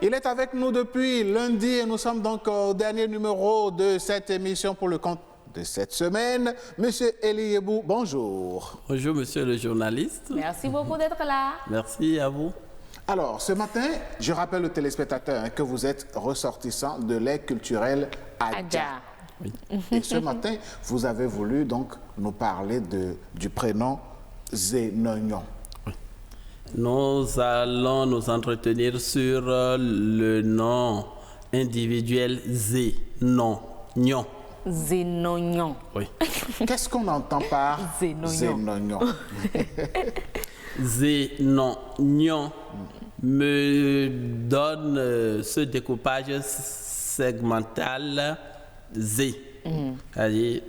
Il est avec nous depuis lundi et nous sommes donc au dernier numéro de cette émission pour le compte de cette semaine. Monsieur Eli Yebou, bonjour. Bonjour, monsieur le journaliste. Merci beaucoup d'être là. Merci à vous. Alors, ce matin, je rappelle aux téléspectateurs que vous êtes ressortissant de l'aire culturelle Adja. Oui. Et ce matin, vous avez voulu donc nous parler du prénom Zénognon. Nous allons nous entretenir sur le nom individuel Zénognon. Zénognon. Oui. Qu'est-ce qu'on entend par Zénognon. Zénognon me donne ce découpage segmental Z. C'est-à-dire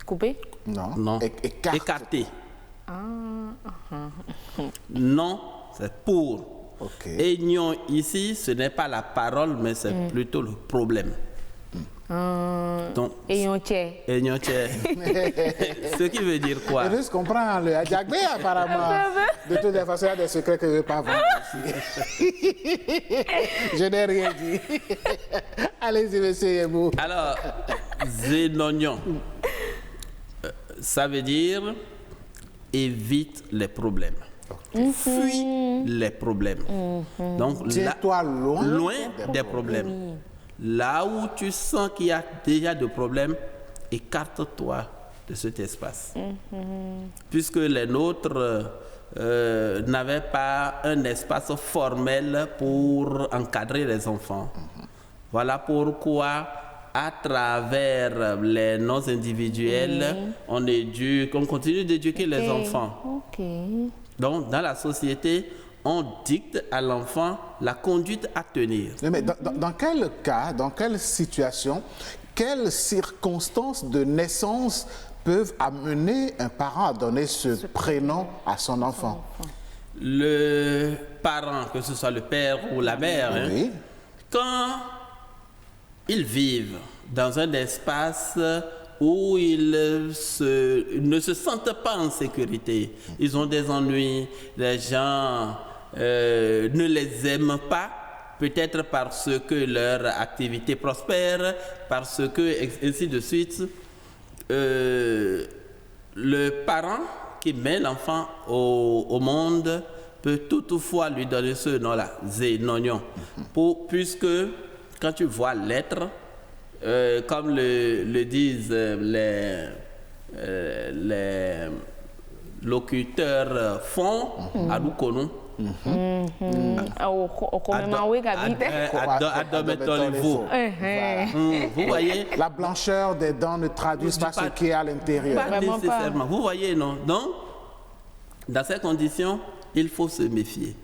Coupé? non, Écarté. écarté. Non, c'est pour. Ok. Et nion ici, ce n'est pas la parole, mais c'est plutôt le problème. Donc, Et on tient. et nion, c'est- ce qui veut dire quoi? Je comprends le Adjagbe apparemment. De toutes les façons, il y a des secrets que je ne veux pas vendre ici. Je n'ai rien dit. Allez-y, monsieur Yebou. Alors, Zénognon, ça veut dire évite les problèmes. Fuis les problèmes. Donc, Tiens-toi loin des problèmes. Là où tu sens qu'il y a déjà des problèmes, écarte-toi de cet espace. Puisque les nôtres n'avaient pas un espace formel pour encadrer les enfants. Voilà pourquoi, à travers les noms individuels, on continue d'éduquer les enfants. Ok. Donc, dans la société, on dicte à l'enfant la conduite à tenir. Mais dans quel cas, dans quelle situation, quelles circonstances de naissance peuvent amener un parent à donner ce prénom à son enfant? Le parent, que ce soit le père ou la mère, hein, Oui. quand ils vivent dans un espace où ils ne se sentent pas en sécurité, ils ont des ennuis, les gens ne les aiment pas, peut-être parce que leur activité prospère, parce que, ainsi de suite, le parent qui met l'enfant au monde peut toutefois lui donner ce nom-là, Zénognon, puisque quand tu vois l'être, comme le disent les locuteurs font, à Lukonou, vous voyez, La blancheur des dents ne traduit pas ce qui est à l'intérieur. pas nécessairement. Vous voyez, non? Donc, dans ces conditions, il faut se méfier.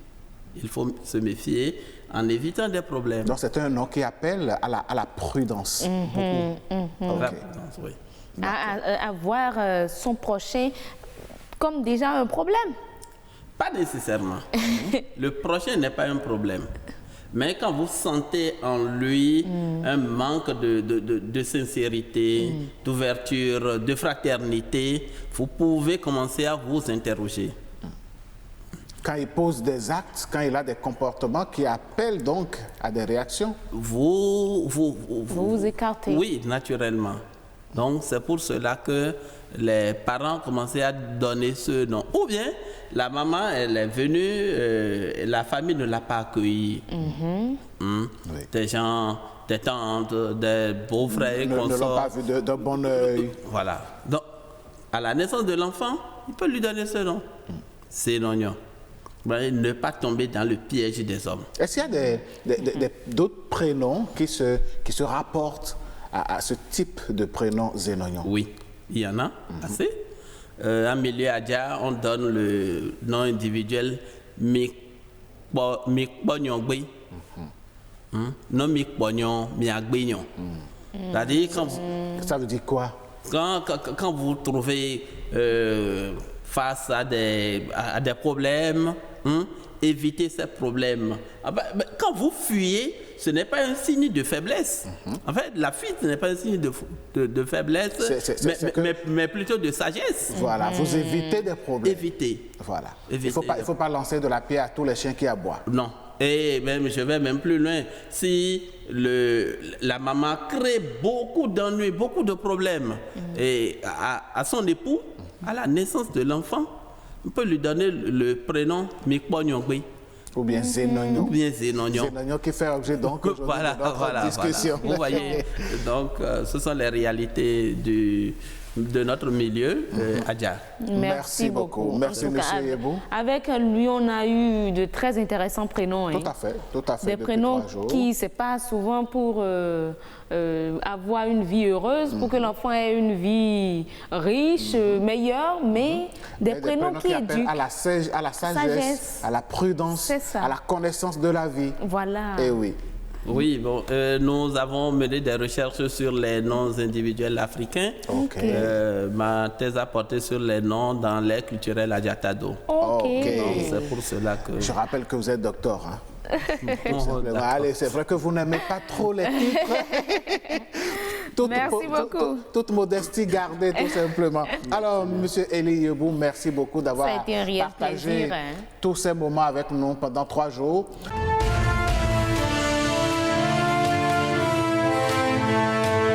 Il faut se méfier en évitant des problèmes. Donc c'est un nom qui appelle à la prudence. Ok. Oui. À voir son prochain comme déjà un problème. Pas nécessairement. Le prochain n'est pas un problème. Mais quand vous sentez en lui un manque de sincérité, d'ouverture, de fraternité, vous pouvez commencer à vous interroger. Quand il pose des actes, quand il a des comportements qui appellent donc à des réactions. Vous écartez. Oui, naturellement. Donc, c'est pour cela que les parents commençaient à donner ce nom. Ou bien, la maman, elle est venue, la famille ne l'a pas accueillie. Oui. Des gens, des tantes, des beaux-frères et Ne l'ont consorts. pas vu d'un bon œil. Voilà. Donc, à la naissance de l'enfant, il peut lui donner ce nom. C'est l'oignon. Ne pas tomber dans le piège des hommes. Est-ce qu'il y a d'autres prénoms qui se rapportent à ce type de prénom Zénognon? Oui, il y en a assez. En milieu Adja, on donne le nom individuel Mikponyongbe. Non Mikponyon, Miagbignon. C'est-à-dire, Ça veut dire quoi? quand vous trouvez face à des problèmes, évitez ces problèmes. Quand vous fuyez, ce n'est pas un signe de faiblesse. En fait, la fuite n'est pas un signe de faiblesse, mais plutôt de sagesse. Voilà, vous évitez des problèmes. Évitez. Voilà. Évitez. Il ne faut pas lancer de la pierre à tous les chiens qui aboient. Non. Et même, je vais même plus loin. Si la maman crée beaucoup d'ennuis, beaucoup de problèmes et à son époux, à la naissance de l'enfant, on peut lui donner le prénom Mikponyongwe. Ou bien Zénognon. Ou bien Zénognon. Zénognon qui fait objet donc de notre discussion. Vous voyez, donc ce sont les réalités de notre milieu, Adja. Merci beaucoup. Merci, M. Yebou. Avec lui, on a eu de très intéressants prénoms. Tout à fait, tout à fait. Des prénoms qui se passent souvent pour avoir une vie heureuse, pour que l'enfant ait une vie riche, meilleure, mais des prénoms qui éduquent. À la sagesse, à la prudence, à la connaissance de la vie. Voilà. Et oui. Oui, bon, nous avons mené des recherches sur les noms individuels africains. Okay. Ma thèse a porté sur les noms dans l'ère culturelle Adjatado. C'est pour cela que... Je rappelle que vous êtes docteur. Hein. Allez, c'est vrai que vous n'aimez pas trop les titres. Merci beaucoup. Toute modestie gardée, tout simplement. Alors, M. Elie Yebou, merci beaucoup d'avoir partagé tous ces moments avec nous pendant 3 jours.